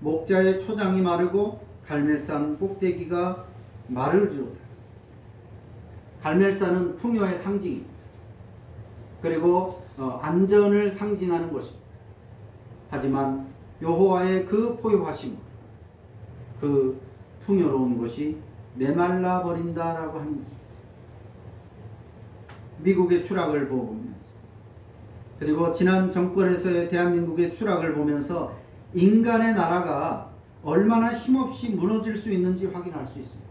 목자의 초장이 마르고 갈멜산 꼭대기가 마르리로다. 갈멜산은 풍요의 상징입니다. 그리고 안전을 상징하는 것입니다. 하지만 여호와의 그 포효하심, 그 풍요로운 것이 메말라 버린다라고 하는 것입니다. 미국의 추락을 보면서, 그리고 지난 정권에서의 대한민국의 추락을 보면서 인간의 나라가 얼마나 힘없이 무너질 수 있는지 확인할 수 있습니다.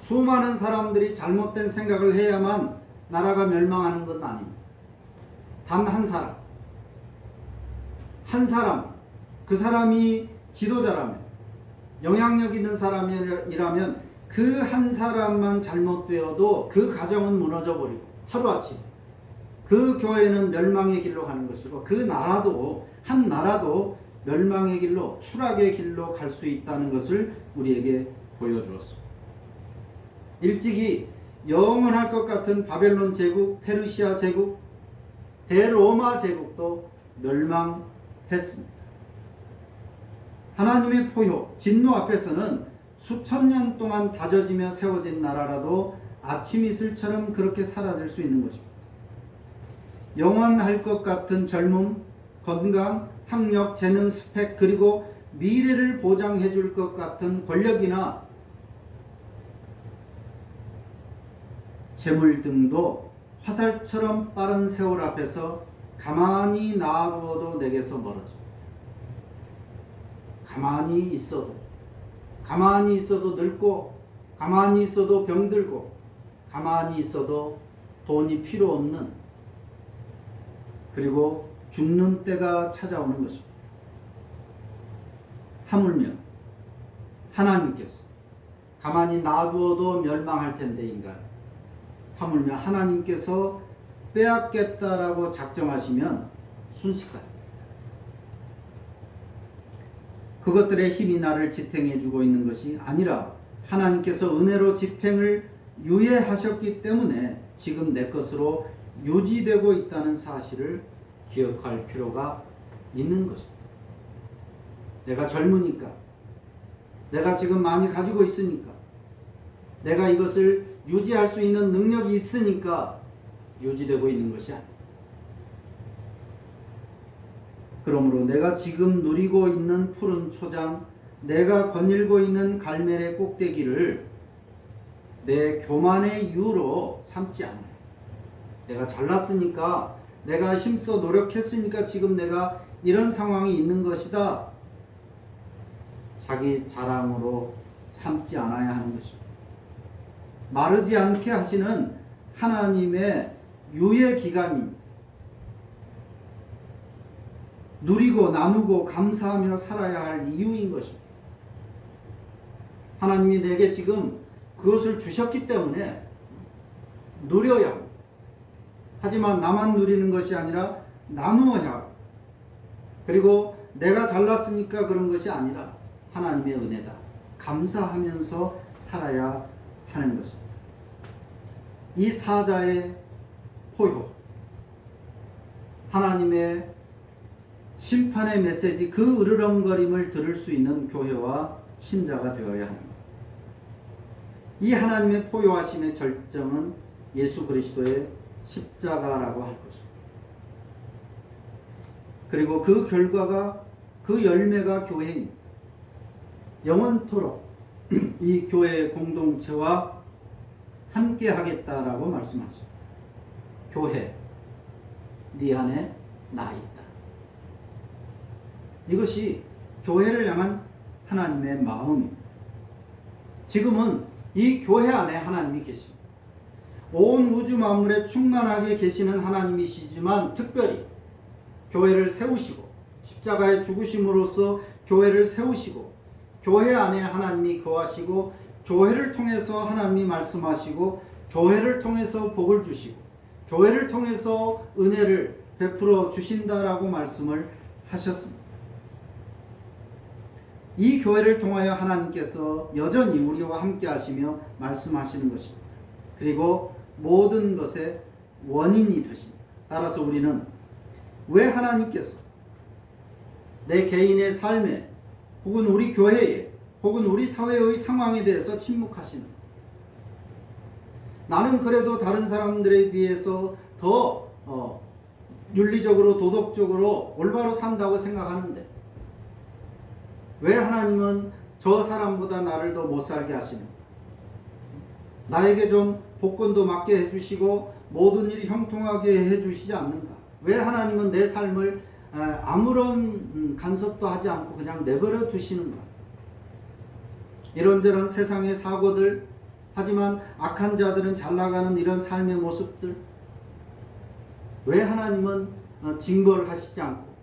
수많은 사람들이 잘못된 생각을 해야만 나라가 멸망하는 건 아닙니다. 단 한 사람, 그 사람이 지도자라면, 영향력 있는 사람이라면 그 한 사람만 잘못되어도 그 가정은 무너져 버리고 하루아침 그 교회는 멸망의 길로 가는 것이고, 그 나라도, 한 나라도 멸망의 길로, 추락의 길로 갈 수 있다는 것을 우리에게 보여주었습니다. 일찍이 영원할 것 같은 바벨론 제국, 페르시아 제국, 대로마 제국도 멸망했습니다. 하나님의 포효, 진노 앞에서는 수천 년 동안 다져지며 세워진 나라라도 아침 이슬처럼 그렇게 사라질 수 있는 것입니다. 영원할 것 같은 젊음, 건강, 학력, 재능, 스펙, 그리고 미래를 보장해 줄 것 같은 권력이나 재물 등도 화살처럼 빠른 세월 앞에서 가만히 놔두어도 내게서 멀어집니다. 가만히 있어도 늙고, 가만히 있어도 병들고, 가만히 있어도 돈이 필요 없는, 그리고 죽는 때가 찾아오는 것입니다. 하물며 하나님께서 가만히 놔두어도 멸망할 텐데 인간, 하물며 하나님께서 빼앗겠다라고 작정하시면 순식간에 그것들의 힘이 나를 지탱해주고 있는 것이 아니라 하나님께서 은혜로 집행을 유예하셨기 때문에 지금 내 것으로 유지되고 있다는 사실을 기억할 필요가 있는 것입니다. 내가 젊으니까, 내가 지금 많이 가지고 있으니까, 내가 이것을 유지할 수 있는 능력이 있으니까 유지되고 있는 것이 아닙니다. 그러므로 내가 지금 누리고 있는 푸른 초장, 내가 거닐고 있는 갈멜의 꼭대기를 내 교만의 이유로 삼지 않아요. 내가 잘났으니까, 내가 힘써 노력했으니까 지금 내가 이런 상황이 있는 것이다, 자기 자랑으로 삼지 않아야 하는 것입니다. 마르지 않게 하시는 하나님의 유예 기간입니다. 누리고 나누고 감사하며 살아야 할 이유인 것입니다. 하나님이 내게 지금 그것을 주셨기 때문에 누려야 합니다. 하지만 나만 누리는 것이 아니라 나누어야 하고, 그리고 내가 잘났으니까 그런 것이 아니라 하나님의 은혜다, 감사하면서 살아야 하는 것입니다. 이 사자의 포효, 하나님의 심판의 메시지, 그 으르렁거림을 들을 수 있는 교회와 신자가 되어야 합니다. 이 하나님의 포효하심의 절정은 예수 그리스도의 십자가라고 할 것입니다. 그리고 그 결과가, 그 열매가 교회입니다. 영원토록 이 교회의 공동체와 함께 하겠다라고 말씀하십니다. 교회, 네 안에 나 있다. 이것이 교회를 향한 하나님의 마음입니다. 지금은 이 교회 안에 하나님이 계십니다. 온 우주 만물에 충만하게 계시는 하나님이시지만 특별히 교회를 세우시고, 십자가의 죽으심으로써 교회를 세우시고, 교회 안에 하나님이 거하시고, 교회를 통해서 하나님이 말씀하시고, 교회를 통해서 복을 주시고, 교회를 통해서 은혜를 베풀어 주신다라고 말씀을 하셨습니다. 이 교회를 통하여 하나님께서 여전히 우리와 함께 하시며 말씀하시는 것입니다. 그리고 모든 것의 원인이 되십니다. 따라서 우리는 왜 하나님께서 내 개인의 삶에 혹은 우리 교회에 혹은 우리 사회의 상황에 대해서 침묵하시는 거예요. 나는 그래도 다른 사람들에 비해서 더 윤리적으로 도덕적으로 올바로 산다고 생각하는데 왜 하나님은 저 사람보다 나를 더 못 살게 하시는 거예요? 나에게 좀 복권도 맞게 해주시고 모든 일이 형통하게 해주시지 않는가? 왜 하나님은 내 삶을 아무런 간섭도 하지 않고 그냥 내버려 두시는가? 이런저런 세상의 사고들, 하지만 악한 자들은 잘 나가는 이런 삶의 모습들, 왜 하나님은 징벌을 하시지 않고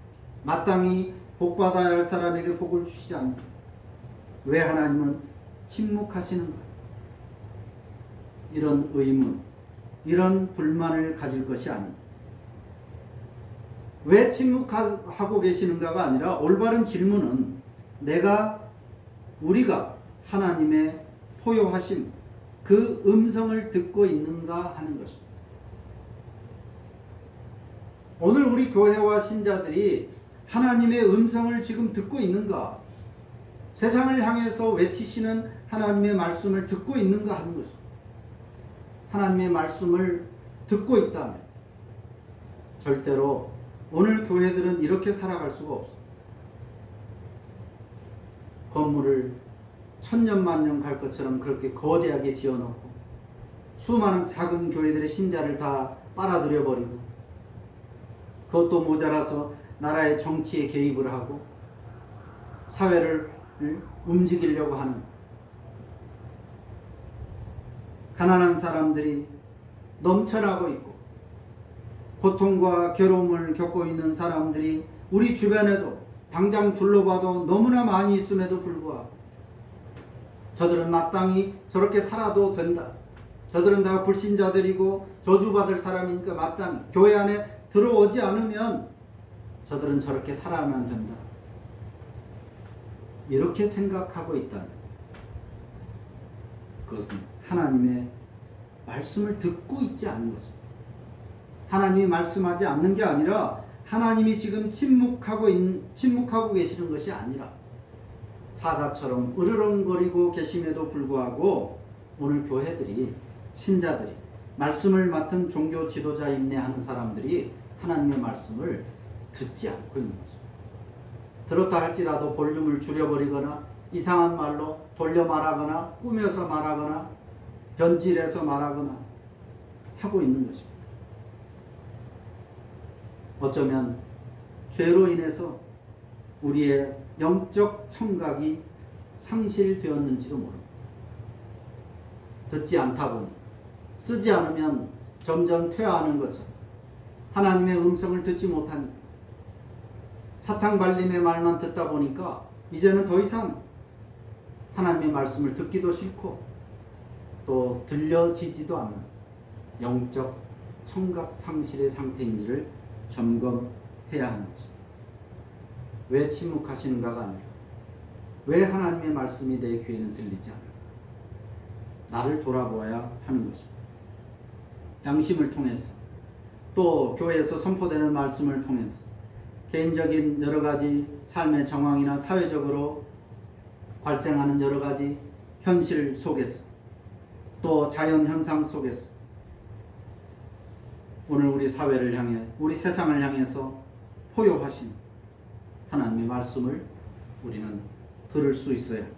마땅히 복받아야 할 사람에게 복을 주시지 않는가? 왜 하나님은 침묵하시는가? 이런 의문, 이런 불만을 가질 것이 아닙니다. 왜 침묵하고 계시는가가 아니라 올바른 질문은 우리가 하나님의 포효하심, 그 음성을 듣고 있는가 하는 것입니다. 오늘 우리 교회와 신자들이 하나님의 음성을 지금 듣고 있는가? 세상을 향해서 외치시는 하나님의 말씀을 듣고 있는가 하는 것입니다. 하나님의 말씀을 듣고 있다면 절대로 오늘 교회들은 이렇게 살아갈 수가 없습니다. 건물을 천년만년 갈 것처럼 그렇게 거대하게 지어놓고 수많은 작은 교회들의 신자를 다 빨아들여 버리고 그것도 모자라서 나라의 정치에 개입을 하고 사회를 움직이려고 하는 가난한 사람들이 넘쳐나고 있고 고통과 괴로움을 겪고 있는 사람들이 우리 주변에도 당장 둘러봐도 너무나 많이 있음에도 불구하고 저들은 마땅히 저렇게 살아도 된다. 저들은 다 불신자들이고 저주받을 사람이니까 마땅히 교회 안에 들어오지 않으면 저들은 저렇게 살아야만 된다. 이렇게 생각하고 있다면 그것은 하나님의 말씀을 듣고 있지 않은 것입니다. 하나님이 말씀하지 않는 게 아니라 하나님이 지금 침묵하고 계시는 것이 아니라 사자처럼 으르렁거리고 계심에도 불구하고 오늘 교회들이 신자들이 말씀을 맡은 종교 지도자 인내하는 사람들이 하나님의 말씀을 듣지 않고 있는 거죠. 들었다 할지라도 볼륨을 줄여버리거나 이상한 말로 돌려 말하거나 꾸며서 말하거나 변질해서 말하거나 하고 있는 것입니다. 어쩌면 죄로 인해서 우리의 영적 청각이 상실되었는지도 모릅니다. 듣지 않다 보니 쓰지 않으면 점점 퇴화하는 것처럼 하나님의 음성을 듣지 못하니까 사탕 발림의 말만 듣다 보니까 이제는 더 이상 하나님의 말씀을 듣기도 싫고 또 들려지지도 않는 영적 청각 상실의 상태인지를 점검해야 하는 거죠. 왜 침묵하시는가가 아니라 왜 하나님의 말씀이 내 귀에는 들리지 않을까? 나를 돌아보아야 하는 것입니다. 양심을 통해서 또 교회에서 선포되는 말씀을 통해서 개인적인 여러 가지 삶의 정황이나 사회적으로 발생하는 여러 가지 현실 속에서 또 자연 현상 속에서 오늘 우리 사회를 향해 우리 세상을 향해서 포효하신 하나님의 말씀을 우리는 들을 수 있어야 합니다.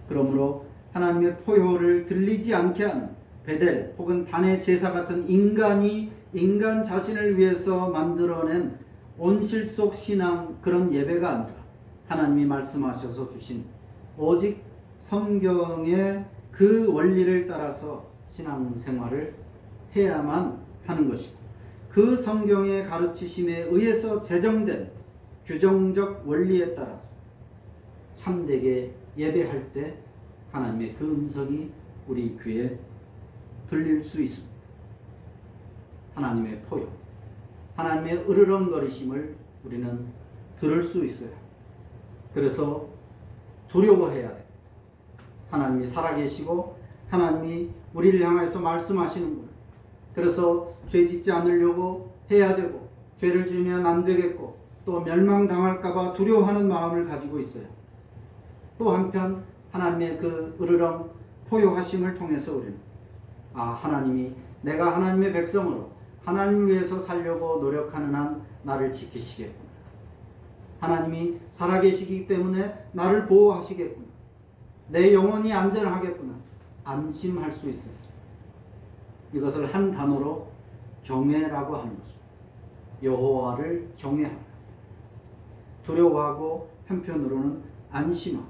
그러므로 하나님의 포효를 들리지 않게 하는 베델 혹은 단의 제사 같은 인간이 인간 자신을 위해서 만들어낸 온실 속 신앙 그런 예배가 아니라 하나님이 말씀하셔서 주신 오직 성경의 그 원리를 따라서 신앙생활을 해야만 하는 것이고 그 성경의 가르치심에 의해서 제정된 규정적 원리에 따라서 참되게 예배할 때 하나님의 그 음성이 우리 귀에 들릴 수 있습니다. 하나님의 포효, 하나님의 으르렁거리심을 우리는 들을 수 있어요. 그래서 두려워해야 돼. 하나님이 살아계시고 하나님이 우리를 향해서 말씀하시는구나. 그래서 죄 짓지 않으려고 해야 되고 죄를 지으면 안 되겠고 또 멸망당할까봐 두려워하는 마음을 가지고 있어요. 또 한편 하나님의 그 으르렁 포효하심을 통해서 우리는 하나님이 내가 하나님의 백성으로 하나님을 위해서 살려고 노력하는 한 나를 지키시겠구나. 하나님이 살아계시기 때문에 나를 보호하시겠구나. 내 영혼이 안전하겠구나. 안심할 수 있어요. 이것을 한 단어로 경외라고 하는 것입니다. 여호와를 경외하라. 두려워하고 한편으로는 안심하고,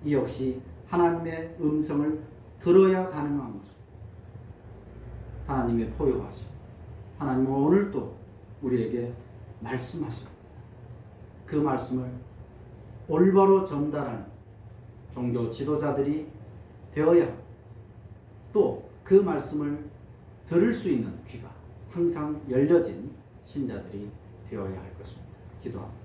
이 역시 하나님의 음성을 들어야 가능한 것입니다. 하나님의 포효하심. 하나님은 오늘 또 우리에게 말씀하십니다. 그 말씀을 올바로 전달하는 종교 지도자들이 되어야, 또 그 말씀을 들을 수 있는 귀가 항상 열려진 신자들이 되어야 할 것입니다. 기도합니다.